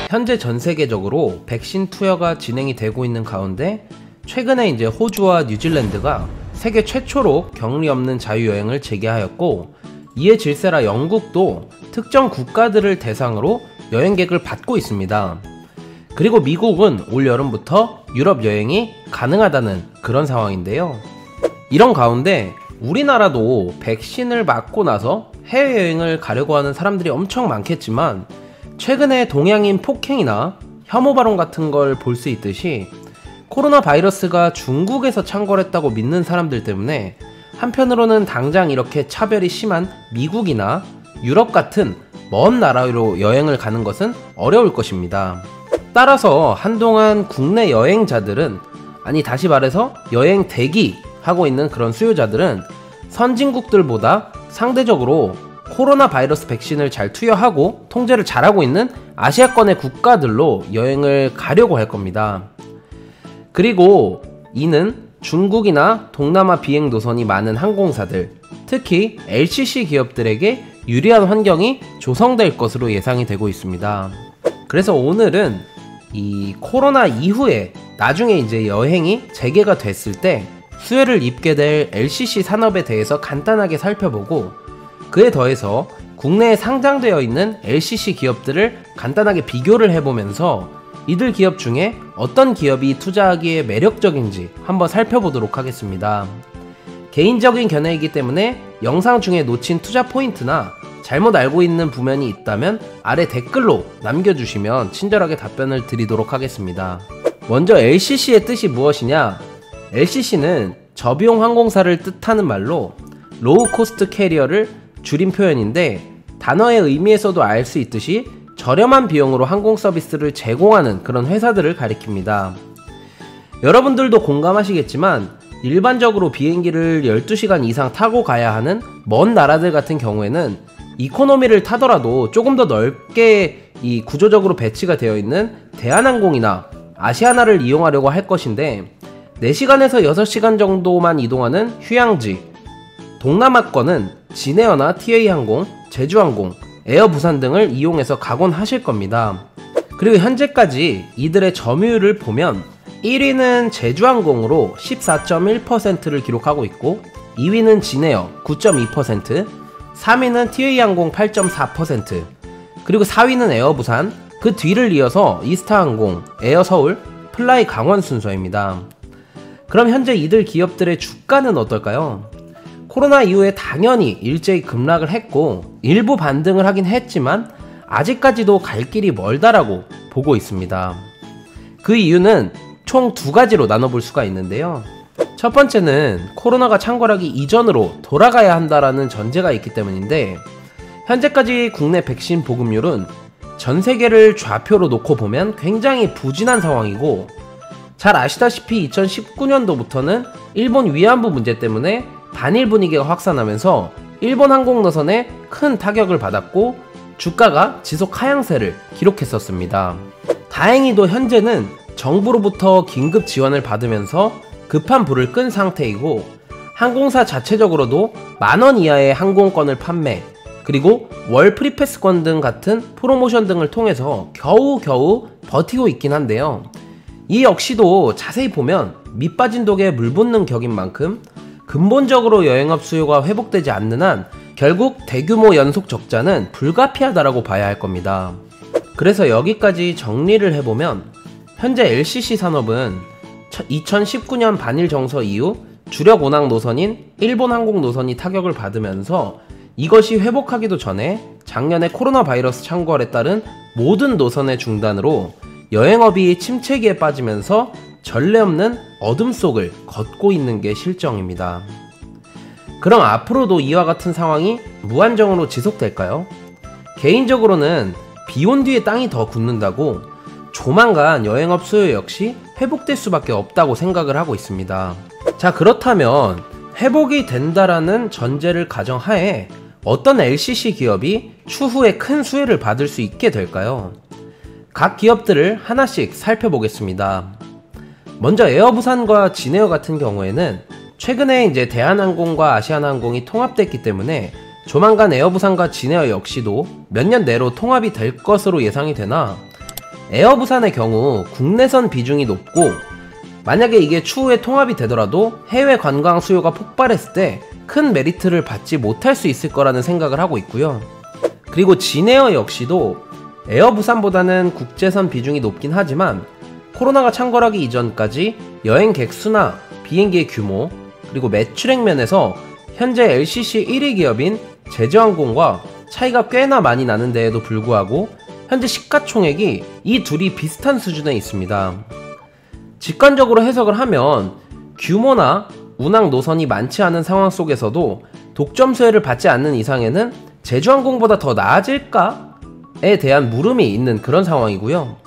현재 전 세계적으로 백신 투여가 진행이 되고 있는 가운데 최근에 이제 호주와 뉴질랜드가 세계 최초로 격리 없는 자유여행을 재개하였고, 이에 질세라 영국도 특정 국가들을 대상으로 여행객을 받고 있습니다. 그리고 미국은 올 여름부터 유럽 여행이 가능하다는 그런 상황인데요. 이런 가운데 우리나라도 백신을 맞고 나서 해외여행을 가려고 하는 사람들이 엄청 많겠지만, 최근에 동양인 폭행이나 혐오 발언 같은 걸 볼 수 있듯이 코로나 바이러스가 중국에서 창궐했다고 믿는 사람들 때문에 한편으로는 당장 이렇게 차별이 심한 미국이나 유럽 같은 먼 나라로 여행을 가는 것은 어려울 것입니다. 따라서 한동안 국내 여행자들은, 아니 다시 말해서 여행 대기하고 있는 그런 수요자들은 선진국들보다 상대적으로 코로나 바이러스 백신을 잘 투여하고 통제를 잘하고 있는 아시아권의 국가들로 여행을 가려고 할 겁니다. 그리고 이는 중국이나 동남아 비행 노선이 많은 항공사들, 특히 LCC 기업들에게 유리한 환경이 조성될 것으로 예상이 되고 있습니다. 그래서 오늘은 이 코로나 이후에 나중에 이제 여행이 재개가 됐을 때 수혜를 입게 될 LCC 산업에 대해서 간단하게 살펴보고, 그에 더해서 국내에 상장되어 있는 LCC 기업들을 간단하게 비교를 해보면서 이들 기업 중에 어떤 기업이 투자하기에 매력적인지 한번 살펴보도록 하겠습니다. 개인적인 견해이기 때문에 영상 중에 놓친 투자 포인트나 잘못 알고 있는 부면이 있다면 아래 댓글로 남겨주시면 친절하게 답변을 드리도록 하겠습니다. 먼저 LCC의 뜻이 무엇이냐? LCC는 저비용 항공사를 뜻하는 말로 로우 코스트 캐리어를 줄인 표현인데, 단어의 의미에서도 알 수 있듯이 저렴한 비용으로 항공 서비스를 제공하는 그런 회사들을 가리킵니다. 여러분들도 공감하시겠지만 일반적으로 비행기를 12시간 이상 타고 가야 하는 먼 나라들 같은 경우에는 이코노미를 타더라도 조금 더 넓게 이 구조적으로 배치가 되어 있는 대한항공이나 아시아나를 이용하려고 할 것인데, 4시간에서 6시간 정도만 이동하는 휴양지, 동남아권은 진에어나 TA항공, 제주항공, 에어부산 등을 이용해서 가곤 하실 겁니다. 그리고 현재까지 이들의 점유율을 보면 1위는 제주항공으로 14.1%를 기록하고 있고, 2위는 진에어 9.2%, 3위는 TA항공 8.4%, 그리고 4위는 에어부산, 그 뒤를 이어서 이스타항공, 에어서울, 플라이 강원 순서입니다. 그럼 현재 이들 기업들의 주가는 어떨까요? 코로나 이후에 당연히 일제히 급락을 했고 일부 반등을 하긴 했지만 아직까지도 갈 길이 멀다라고 보고 있습니다. 그 이유는 총 2가지로 나눠볼 수가 있는데요. 첫 번째는 코로나가 창궐하기 이전으로 돌아가야 한다라는 전제가 있기 때문인데, 현재까지 국내 백신 보급률은 전 세계를 좌표로 놓고 보면 굉장히 부진한 상황이고, 잘 아시다시피 2019년도부터는 일본 위안부 문제 때문에 반일 분위기가 확산하면서 일본 항공 노선에 큰 타격을 받았고 주가가 지속 하향세를 기록했었습니다. 다행히도 현재는 정부로부터 긴급 지원을 받으면서 급한 불을 끈 상태이고, 항공사 자체적으로도 만원 이하의 항공권을 판매, 그리고 월 프리패스권 등 같은 프로모션 등을 통해서 겨우겨우 버티고 있긴 한데요. 이 역시도 자세히 보면 밑빠진 독에 물 붓는 격인 만큼 근본적으로 여행업 수요가 회복되지 않는 한 결국 대규모 연속 적자는 불가피하다라고 봐야 할 겁니다. 그래서 여기까지 정리를 해보면 현재 LCC 산업은 2019년 반일 정서 이후 주력 운항 노선인 일본 항공 노선이 타격을 받으면서 이것이 회복하기도 전에 작년에 코로나 바이러스 창궐에 따른 모든 노선의 중단으로 여행업이 침체기에 빠지면서 전례 없는 어둠 속을 걷고 있는 게 실정입니다. 그럼 앞으로도 이와 같은 상황이 무한정으로 지속될까요? 개인적으로는 비 온 뒤에 땅이 더 굳는다고 조만간 여행업 수요 역시 회복될 수밖에 없다고 생각을 하고 있습니다. 자, 그렇다면 회복이 된다라는 전제를 가정하에 어떤 LCC 기업이 추후에 큰 수혜를 받을 수 있게 될까요? 각 기업들을 하나씩 살펴보겠습니다. 먼저 에어부산과 진에어 같은 경우에는 최근에 이제 대한항공과 아시아나항공이 통합됐기 때문에 조만간 에어부산과 진에어 역시도 몇 년 내로 통합이 될 것으로 예상이 되나, 에어부산의 경우 국내선 비중이 높고 만약에 이게 추후에 통합이 되더라도 해외 관광 수요가 폭발했을 때 큰 메리트를 받지 못할 수 있을 거라는 생각을 하고 있고요. 그리고 진에어 역시도 에어부산보다는 국제선 비중이 높긴 하지만 코로나가 창궐하기 이전까지 여행객 수나 비행기의 규모 그리고 매출액 면에서 현재 LCC 1위 기업인 제주항공과 차이가 꽤나 많이 나는 데에도 불구하고 현재 시가총액이 이 둘이 비슷한 수준에 있습니다. 직관적으로 해석을 하면 규모나 운항 노선이 많지 않은 상황 속에서도 독점 수혜를 받지 않는 이상에는 제주항공보다 더 나아질까에 대한 물음이 있는 그런 상황이고요.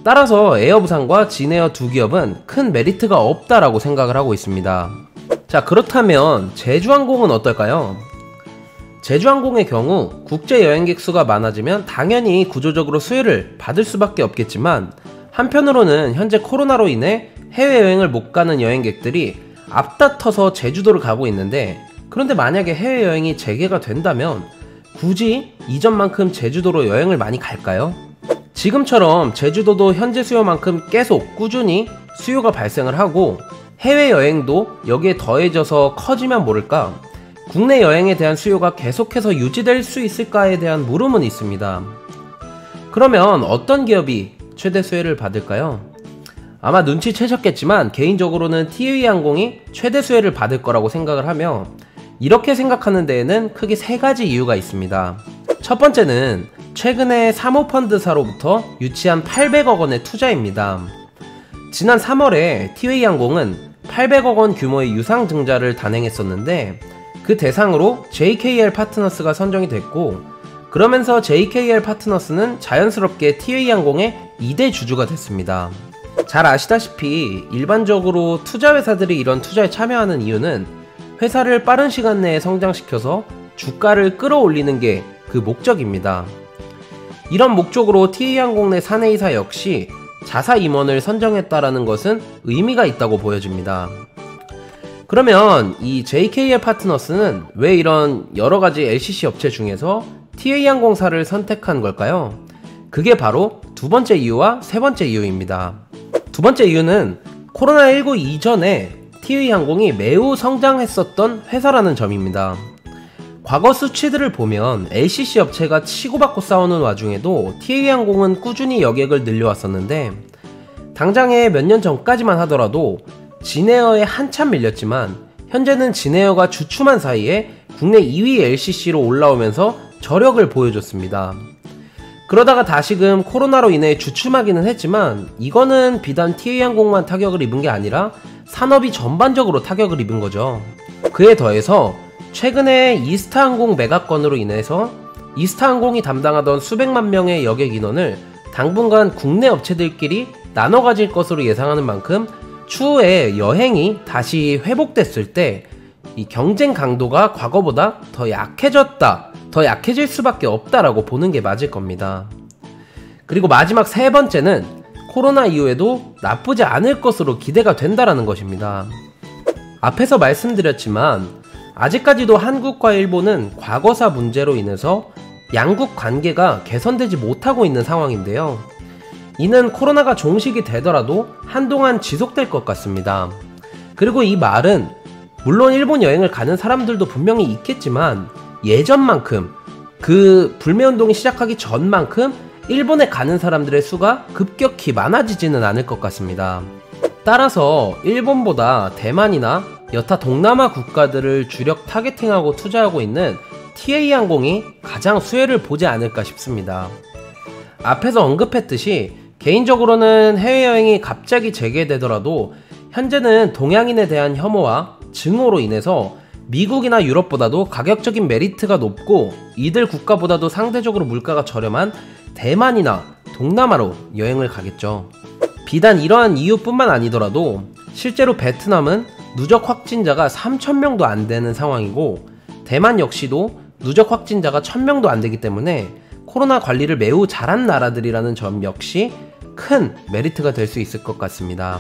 따라서 에어부산과 진에어 두 기업은 큰 메리트가 없다라고 생각을 하고 있습니다. 자, 그렇다면 제주항공은 어떨까요? 제주항공의 경우 국제 여행객 수가 많아지면 당연히 구조적으로 수혜를 받을 수밖에 없겠지만 한편으로는 현재 코로나로 인해 해외여행을 못 가는 여행객들이 앞다퉈서 제주도를 가고 있는데, 그런데 만약에 해외여행이 재개가 된다면 굳이 이전만큼 제주도로 여행을 많이 갈까요? 지금처럼 제주도도 현재 수요만큼 계속 꾸준히 수요가 발생을 하고 해외여행도 여기에 더해져서 커지면 모를까 국내 여행에 대한 수요가 계속해서 유지될 수 있을까에 대한 물음은 있습니다. 그러면 어떤 기업이 최대 수혜를 받을까요? 아마 눈치채셨겠지만 개인적으로는 티웨이항공이 최대 수혜를 받을 거라고 생각을 하며, 이렇게 생각하는 데에는 크게 세 가지 이유가 있습니다. 첫 번째는 최근에 사모펀드사로부터 유치한 800억 원의 투자입니다. 지난 3월에 티웨이항공은 800억 원 규모의 유상증자를 단행했었는데 그 대상으로 JKL 파트너스가 선정이 됐고, 그러면서 JKL 파트너스는 자연스럽게 티웨이항공의 2대 주주가 됐습니다. 잘 아시다시피 일반적으로 투자회사들이 이런 투자에 참여하는 이유는 회사를 빠른 시간 내에 성장시켜서 주가를 끌어올리는 게 그 목적입니다. 이런 목적으로 티웨이항공 내 사내이사 역시 자사 임원을 선정했다라는 것은 의미가 있다고 보여집니다. 그러면 이 JKL 파트너스는 왜 이런 여러가지 LCC 업체 중에서 티웨이항공사를 선택한 걸까요? 그게 바로 두 번째 이유와 세 번째 이유입니다. 두 번째 이유는 코로나19 이전에 티웨이항공이 매우 성장했었던 회사라는 점입니다. 과거 수치들을 보면 LCC 업체가 치고받고 싸우는 와중에도 티웨이항공은 꾸준히 여객을 늘려왔었는데, 당장에 몇 년 전까지만 하더라도 진에어에 한참 밀렸지만 현재는 진에어가 주춤한 사이에 국내 2위 LCC로 올라오면서 저력을 보여줬습니다. 그러다가 다시금 코로나로 인해 주춤하기는 했지만 이거는 비단 티웨이항공만 타격을 입은 게 아니라 산업이 전반적으로 타격을 입은 거죠. 그에 더해서 최근에 이스타항공 매각건으로 인해서 이스타항공이 담당하던 수백만 명의 여객 인원을 당분간 국내 업체들끼리 나눠 가질 것으로 예상하는 만큼 추후에 여행이 다시 회복됐을 때 이 경쟁 강도가 과거보다 더 약해질 수밖에 없다라고 보는 게 맞을 겁니다. 그리고 마지막 세 번째는 코로나 이후에도 나쁘지 않을 것으로 기대가 된다라는 것입니다. 앞에서 말씀드렸지만 아직까지도 한국과 일본은 과거사 문제로 인해서 양국 관계가 개선되지 못하고 있는 상황인데요. 이는 코로나가 종식이 되더라도 한동안 지속될 것 같습니다. 그리고 이 말은 물론 일본 여행을 가는 사람들도 분명히 있겠지만 예전만큼, 그 불매운동이 시작하기 전만큼 일본에 가는 사람들의 수가 급격히 많아지지는 않을 것 같습니다. 따라서 일본보다 대만이나 여타 동남아 국가들을 주력 타겟팅하고 투자하고 있는 티웨이항공이 가장 수혜를 보지 않을까 싶습니다. 앞에서 언급했듯이 개인적으로는 해외여행이 갑자기 재개되더라도 현재는 동양인에 대한 혐오와 증오로 인해서 미국이나 유럽보다도 가격적인 메리트가 높고 이들 국가보다도 상대적으로 물가가 저렴한 대만이나 동남아로 여행을 가겠죠. 비단 이러한 이유뿐만 아니더라도 실제로 베트남은 누적 확진자가 3,000명도 안 되는 상황이고 대만 역시도 누적 확진자가 1,000명도 안 되기 때문에 코로나 관리를 매우 잘한 나라들이라는 점 역시 큰 메리트가 될 수 있을 것 같습니다.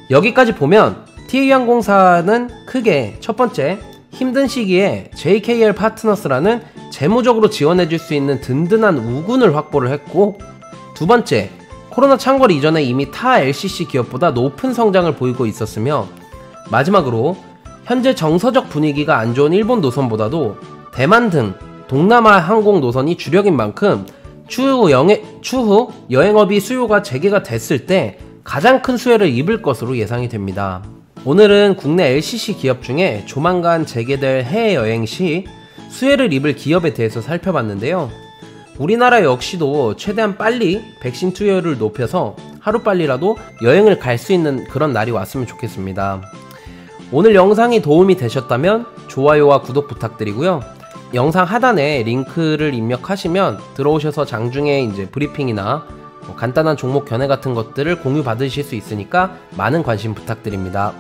여기까지 보면 티웨이항공사는 크게 첫 번째, 힘든 시기에 JKL 파트너스라는 재무적으로 지원해줄 수 있는 든든한 우군을 확보를 했고, 두 번째, 코로나 창궐 이전에 이미 타 LCC 기업보다 높은 성장을 보이고 있었으며, 마지막으로 현재 정서적 분위기가 안 좋은 일본 노선보다도 대만 등 동남아 항공 노선이 주력인 만큼 추후 여행업이 수요가 재개가 됐을 때 가장 큰 수혜를 입을 것으로 예상이 됩니다. 오늘은 국내 LCC 기업 중에 조만간 재개될 해외여행 시 수혜를 입을 기업에 대해서 살펴봤는데요. 우리나라 역시도 최대한 빨리 백신 투여율을 높여서 하루빨리라도 여행을 갈 수 있는 그런 날이 왔으면 좋겠습니다. 오늘 영상이 도움이 되셨다면 좋아요와 구독 부탁드리고요. 영상 하단에 링크를 입력하시면 들어오셔서 장중에 이제 브리핑이나 간단한 종목 견해 같은 것들을 공유 받으실 수 있으니까 많은 관심 부탁드립니다.